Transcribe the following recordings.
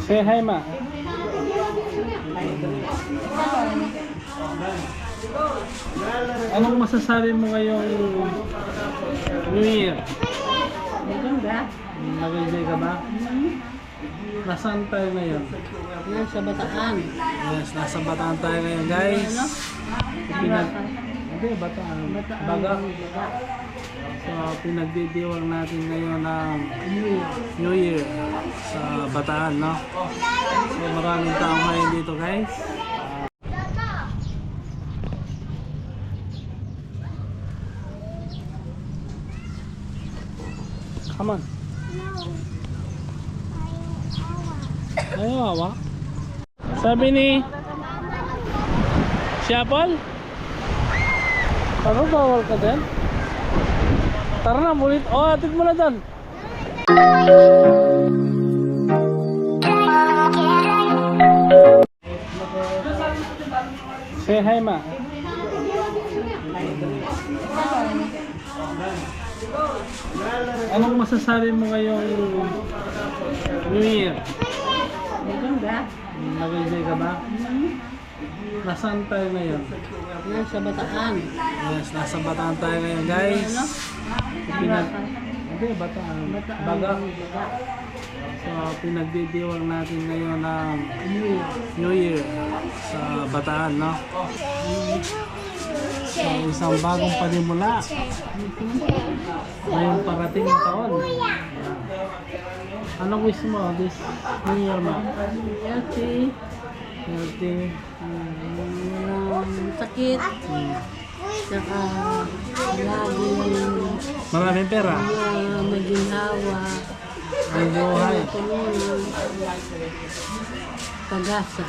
Say hi, ma. Anong masasabi mo ngayong New Year? Maganda. Nag-enjoy ka ba? Nasaan tayo ngayon? Nasa Bataan. Yes, nasa Bataan tayo ngayon, guys. Hindi, Bataan. Baga. So, pinagdidiwang natin ngayon ng New Year sa Bataan, no? So, maraming tao ngayon dito, guys. Come on. Ayaw, awa. Sabi ni si Apple, ano, bawal ka din? Tara na, bulit. Oh, atid mo na doon. Say hi, ma. Anong masasabi mo ngayong New Year? Maganda. Nag-enjoy ka ba? Nasaan tayo ngayon? Nasa Bataan. Yes, nasa Bataan tayo ngayon, guys. Hindi, Bataan. Baga. So, pinagdidiwang natin ngayon ng New Year sa Bataan, no? So, isang bagong panimula. Ngayong parating na taon. Anong wish mo this New Year, ma? Healthy. Healthy. Walang sakit. Saka laging Maraming pera. maginhawa. Ang buhay. Tulungan. Pag-asa.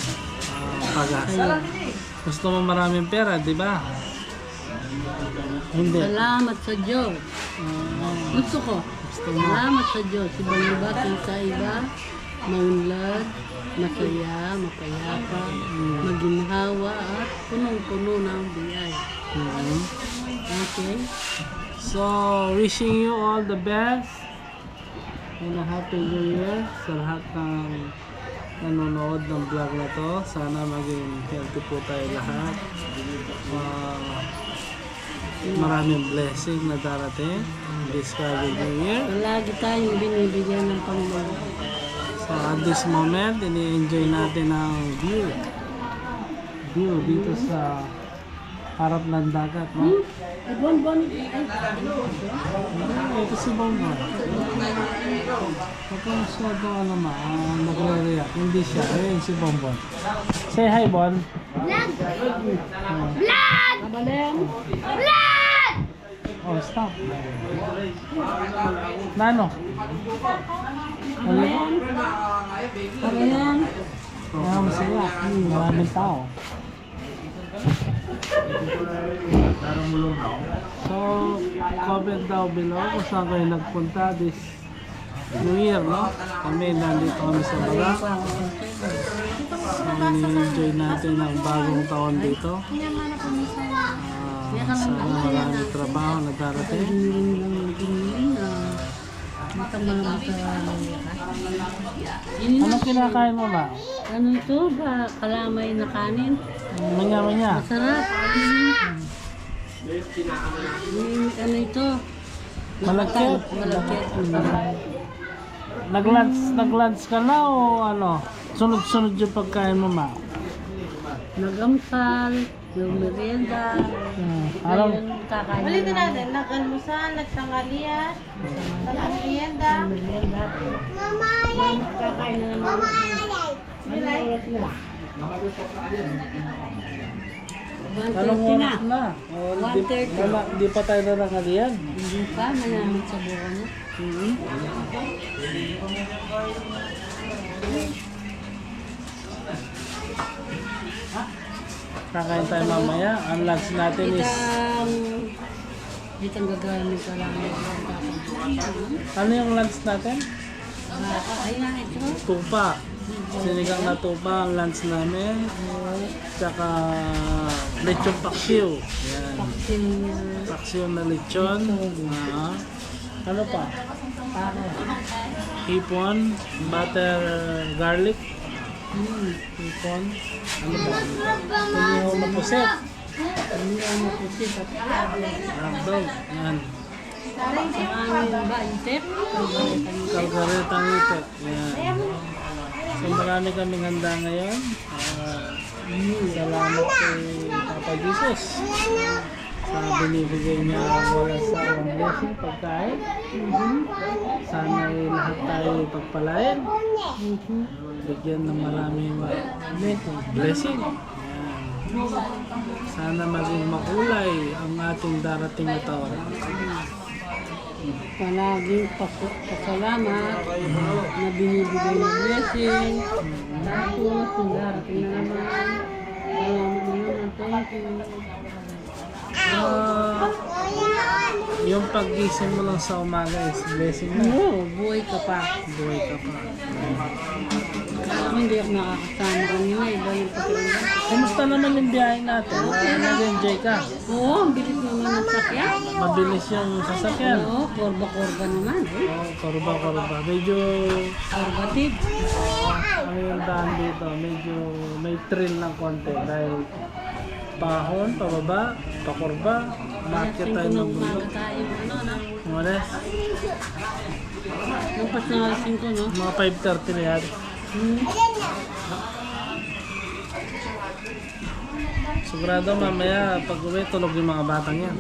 Pag-asa. Gusto mo maraming pera, di ba? Hindi. Salamat sa Diyos. Gusto ko. Salamat sa Diyos. Ibang-iba sa iba. Maunlad, masaya, mapayapa, maginhawa, at punong-puno ng biyay. Okay? So, wishing you all the best and a happy New Year sa lahat ng nanonood ng vlog na to. Sana maging healthy po tayo lahat. Maraming blessing na darating this coming New Year. Lagi tayong binibigyan ng Panginoon. So at this moment, ini-enjoy natin ang view dito sa harap ng dagat, no? Bon. Ito si Bonbon. Huwag ka masyado nagre-react. Hindi siya. Ayun si Bonbon. Say hi, Bon. Kabalem. Oh, stop. Nano? Ano yan? Kaya masaya. Maraming tao. So, comment down below kung saan kayo nagpunta this New Year, no? Kami, nandito kami sa Baga. So, ini-enjoy natin ang bagong taon dito. Sana maraming trabaho na darating. Ano kinakain mo, ma? Ano ito? Kalamay na kanin? Manya-manya. Masarap. Ano ito? Malagkit. Malagkit. Nag-lunch ka na o ano? Sunod-sunod yung pagkain mo, ma? Nagamsal, yung merienda. Anong? Kakain Ulitin natin, nag-almusal, nagtanghalian, nag-merienda. merienda. Kakain na naman. Anong 1:30 na. oras na? O, di pa tayo narangalian. Hindi pa, malamit sa buka mo. Kakain tayo mamaya. Ang lunch natin is... Ditang gagamit ka lang. Ano yung lunch natin? Ay na ito. Tupa. Sinigang na tupa ang lunch namin. Tsaka lechon paksiw. Yan. Paksin. Paksiw na lechon. Ano pa? Para. hipon, butter garlic, hipon, ano ba? Inihaw na puset, Hindi ako mapusit at hotdog, yan. ang ba, intip? Kalgaretang ito, yan. So marami kaming handa ngayon. Salamat kay Papa Jesus sa binibigay niya walang sawang blessing, pagkain. Sana ay lahat tayo pagpalain. Bigyan ng maraming blessing. Yan. Sana maging makulay ang ating darating na taon. Palaging pasalamat na binibigay ng blessing. Tapos, kung darating na naman, thank you. Yung paggising mo lang sa umaga is blessing na. Oo, buhay ka pa. Buhay ka pa. Ako hindi ako nakakasama kanina, iba yung pakiramdam. Kumusta naman yung biyahe natin? Nag-enjoy ka? Oo, ang bilis naman ng sakyan. Mabilis yung sasakyan. Oo, korba-korba naman. Oo, korba-korba. Medyo, Korbatid. ano yung daan dito, medyo may thrill ng konti dahil pahon, pababa, pakorba, umakyat tayo ng umaga bundok. tayo, ano. Umalis, Lampas na alas 5, no? mga 5:30 na yan. Sigurado mamaya pag uwi, tulog yung mga batang yan.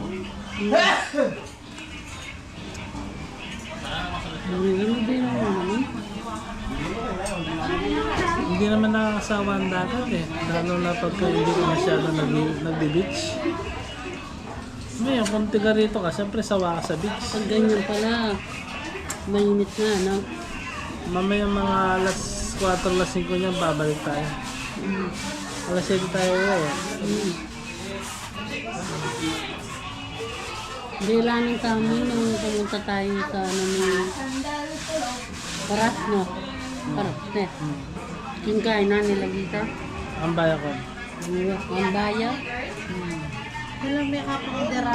Hindi naman. Hindi naman nakakasawa ang dagat eh. Lalo na pagka hindi ka masyado nagbe-beach. May kung tiga rito ka, siyempre sawa ka sa beach. Pag ganyan pala, mainit na, no? Mamaya mga alas 4, alas 5 niyan, babalik tayo. Alas 7 tayo uwi. Hindi lang kami nung pumunta tayo sa ano ni Paras, no? Paras, ne? Yung kainan nila dito. Ang baya ko. Ang baya. Walang may kapag-derang.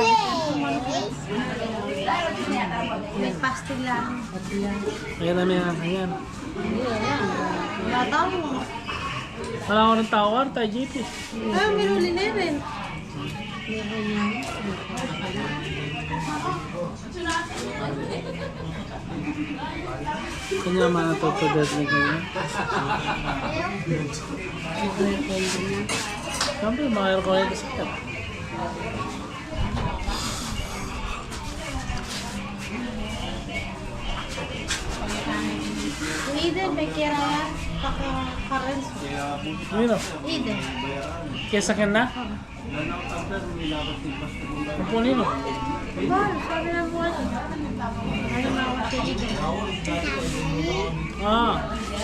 May pastil lang. Pati lang. Kaya namin ang kanyan. Hindi, ayan. Wala tao. Wala ko ng tawar, tayo JP. Ah, may huli na rin. Meron yan. Kanya mga natutudet na ganyan. Siyempre, mga aircon ito sa kaya. Eden, may kiraya. Paka-currents. Ano? Eden. Kesa ka na? Ang punino. Ba, sabi na mo. Ano na si Eden?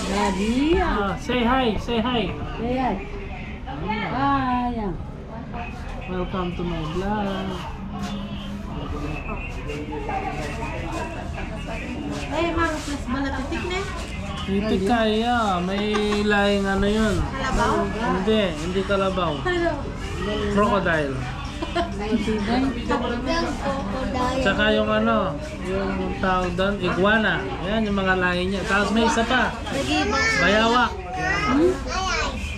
Daddy, Say hi, say hi. ayan. Ayan. Welcome to my vlog. Ay, mga plus balatitik na. Titik kaya, may laing ano yun. Kalabaw? Hindi kalabaw. Hello. Crocodile. Matibay. Tsaka yung ano, yung tawag doon, iguana. Yan, yung mga lahi niya. Tapos may isa pa, Nag-ibang. bayawak.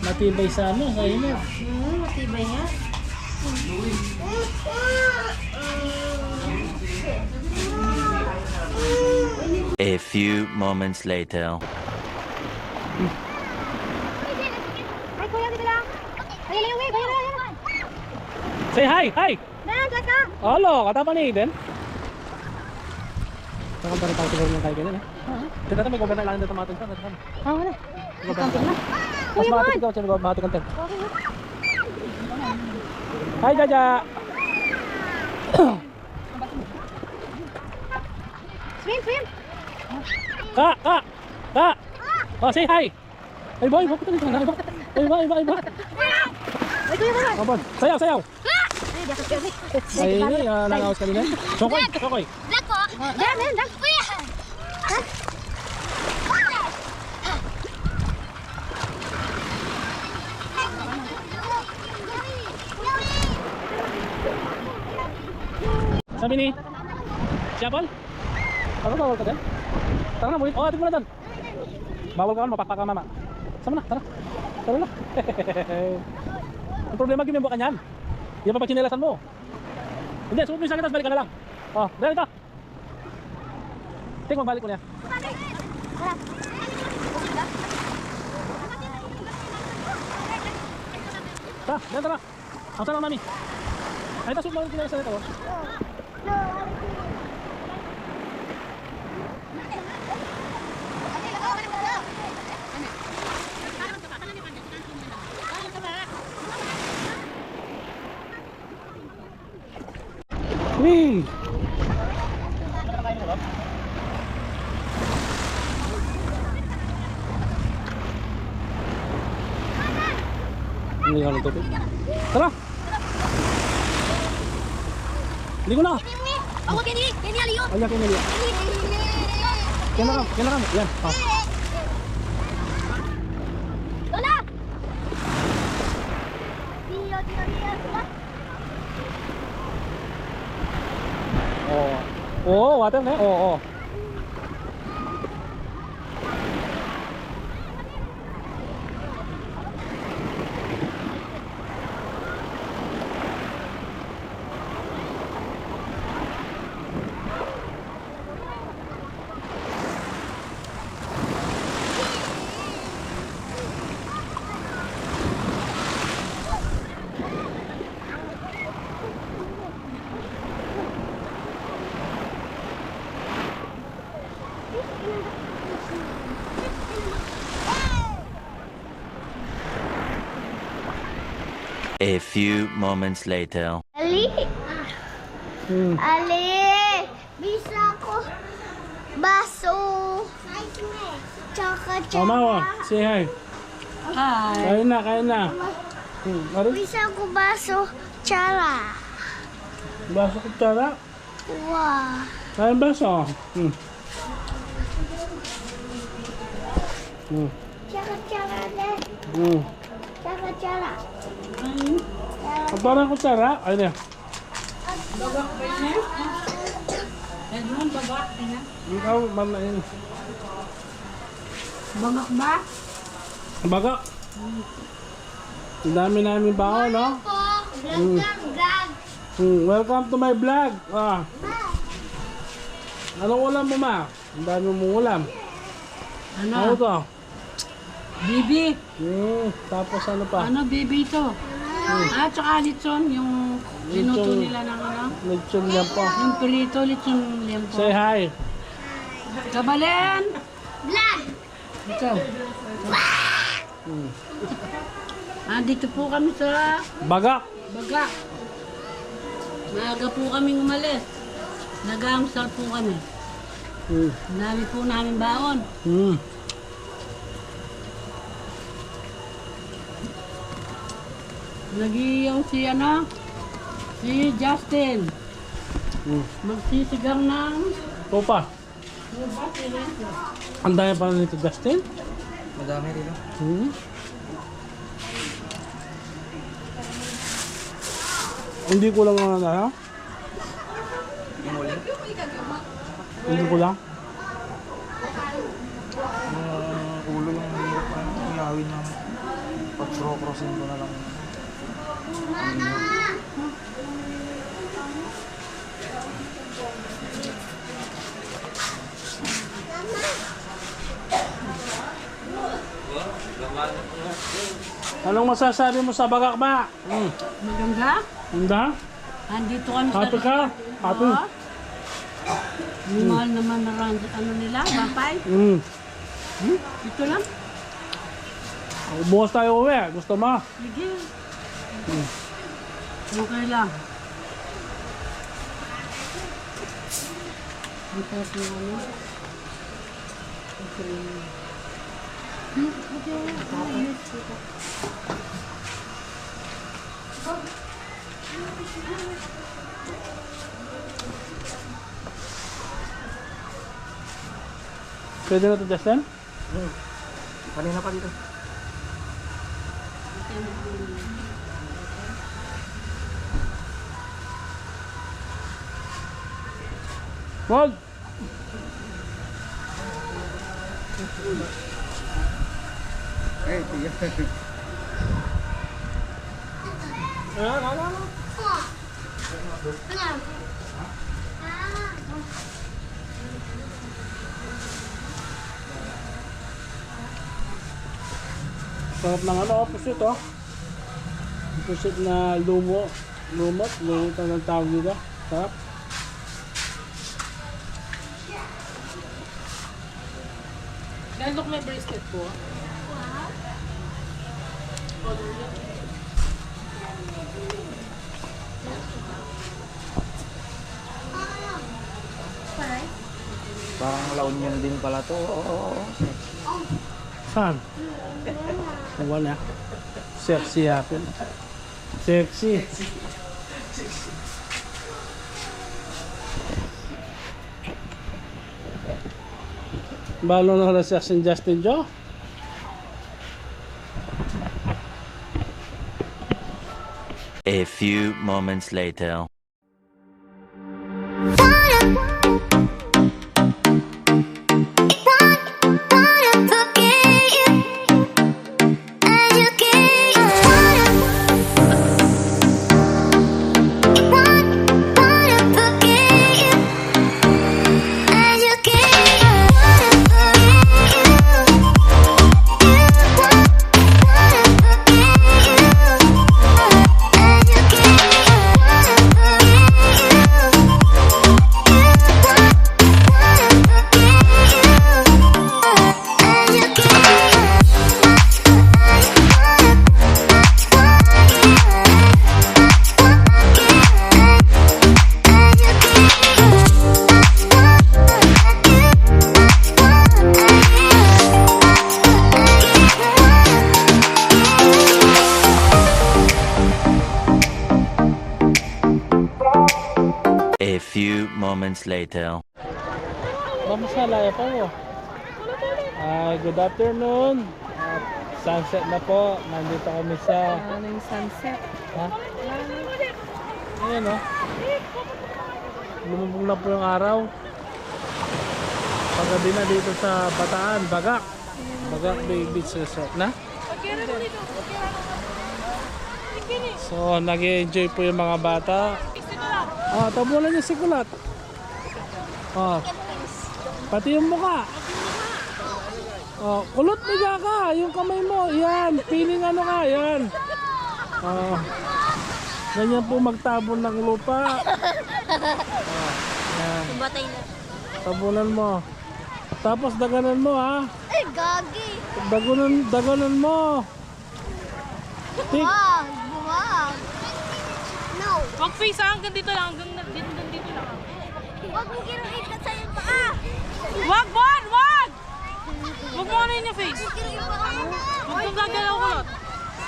Matibay sa ano, sa inyo. Matibay nga. A few moments later. Ay, kuya, dito lang. Ay, uwi, kuya, kuya. Say hi, hi! Dan, kaka. Hello, kata pa ni Eden? Saka pa rin tayo siguro ng kayo ganyan eh. Ito natin may gobernal lang na tomato sa. Ah, wala. Gobernal. Mas Kuya, matik ikaw siya matik content. Hi, Jaja! Swim, swim. Ka! Oh, say hi! Ay, boy, bakit ito na? Ay, ba? Ay, kuya, kuya. Abon, sayaw! Ay, di ako kasi. Ay, ini, langawas kanina. Chokoy! Dan, dan. Kuya. Sabi ni, siya, Paul? Ano tawag ka din? tara na, bulit. Oh, atin mo na doon. Bawal ka mapakpaka mama. Sama na, tara. Tara na. Ang problema, gimembo ka niyan. Yan pa pagchinelasan mo. Hindi, suot mo yung sakit, tapos balik ka na lang. Oh, dali ito. Tingnan, magbalik ko niya. Tara, dali, tara. Ang sarang mami. Ay, ito, suot mo yung chinelasan nito. Wih. Ini yang itu. Tara. Ligo na. Ako kini aliyo. Ayan kini liyo. Yan na kam. Yan. Oh. Lola. Dio. Oh. Oh, water na. Oh. A few moments later. Ali. Hmm. Ali. Bisa ko baso. Tsaka Mama, say hi. Hi. Kain na. Mari. Bisa ko baso. Tsara. Baso kutsara. Wah. Kain baso. Tsaka deh. Tsaka. Parang kutsara. Ayun na. Babak ba yun? Edmond, babak na. Ikaw, mama yun. Babak ba? Bagak. Ang dami namin baon, no? Welcome to my vlog. Anong ulam mo, ma? Ang dami mong ulam. Ano Ano? to? Bibi. Tapos ano pa? Ano bibi ito? Ah, tsaka litson, yung sinuto Lechon. nila ng ano. Lechon yan po. Yung pirito, litson liempo. Say hi. Kabalen! Vlog. Ikaw. Dito po kami sa Bagak. Baga. Maaga po kaming umalis. Nag-aamsal po kami. Dami po namin baon. Nag-iyaw si Justin. Magsisigang ng Ito pa. Ang dami pa nito, Justin. Madami rin. Hindi ko lang ano na. Yung uling. Hindi ko lang. Yung ulo yung hirap pa. Iyawin ng pag-crossin ko na lang. Anong masasabi mo sa bagak ba? maganda. Hindi? Andito kami sa Happy ka? Happy? Oo. Yung mahal naman na ano nila, mapay. Ito lang. Bukas tayo uwi. Gusto mo? Sige. Okay lang. Ito yung ano. Okay. Pwede na ito, Justin? Kanina pa dito. Wag! Sarap ng ano, pusit oh. Pusit na lumot. Lumot ang tawag dito. Sarap. Gandok may brisket po. Parang La Union din pala to. Saan? Wala. Sexy happen. Sexy. Balo na sa Saint Justin Joe. A few moments later. A few moments later. Vamos sa laya po mo. Good afternoon. Sunset na po. Nandito kami sa... Ano yung sunset? Ha? Ayan o. Lumubog na po yung araw. Paggabi na dito sa Bataan, Bagak. Bagak Bay Beach Resort na. So, nag-enjoy po yung mga bata. Tabunan niyo si Kulat. Pati yung mukha. Kulot niya ka. Yung kamay mo. Yan. Piling ano ka. Yan. Ganyan po magtabon ng lupa. Yan. Tabunan mo. Tapos daganan mo ha. Ay, gagi! Daganan mo. Wag! Wag! No! Wag face ah, hanggang dito lang, hanggang dito lang. Wag mo kinulit na sa'yo pa ah! Wag, Bon! Wag! Wag mo ano yun yung face. Kinulit pa ka muna! Wag kang gagalaw kulot.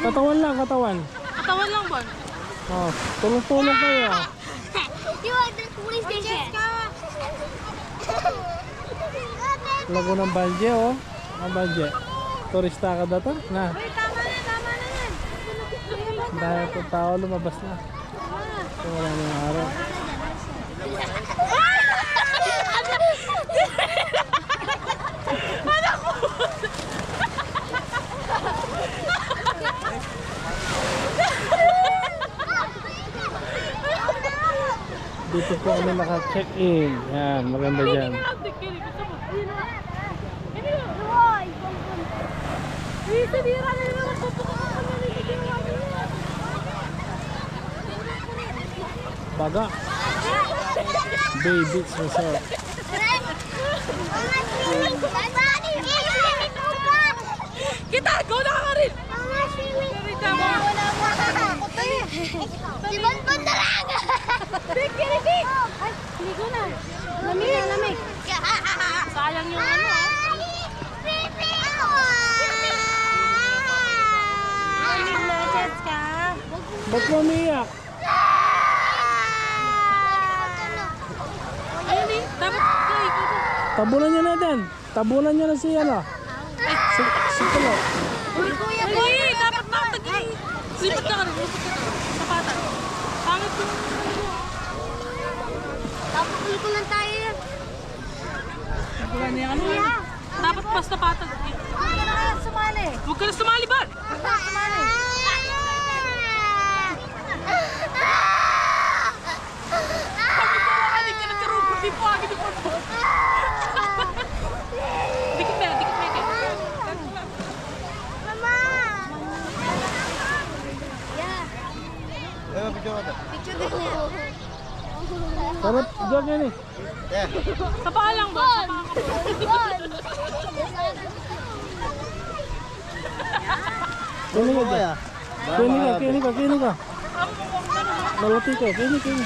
Katawan lang, katawan. Katawan lang, Bon. Tulong-tulong kayo. You want the police station? Lago ng Banje oh. Ang Banje. Turista ka dito? Na. Uy, tama na yan! Dahil po tao lumabas na. So, wala na yung araw. Dito po kami naka-check-in. Yan, maganda dyan. Sabira na naman magpapakapan na nito. Bagak Bay Beach Resort. Kita, go na ka rin! Si Bonbon na lang! Kiri-kiri! Ay, ligo na. Lamig na, lamig. Sayang yung ano ah. Nag-jets ka? Ba't mo umiyak? Ayun eh, dapat kayo. Tabunan nyo na din. Tabunan nyo na si ano. Si Kulot. Uy, kuya, Uy, dapat nakatagin. Lipot ka rin, lipot ka rin. Sapatan. Pangit yung Tapos ulit ko lang tayo yan. wala na yung ano. Kuya, Dapat basta patag. Huwag ka na kaya sumali. Huwag ka na sumali ba? Huwag ka na sumali. Hindi ka nagkarupot. Di po agad yung pagbuot. Dikit na, dikit na. Mama! Yeah. Picture ko. Picture din niya. Sarap, dyan yan eh. Sa paa lang ba? Sa paa ka. Kini ka dyan. Kini ka. Malati ka, kini.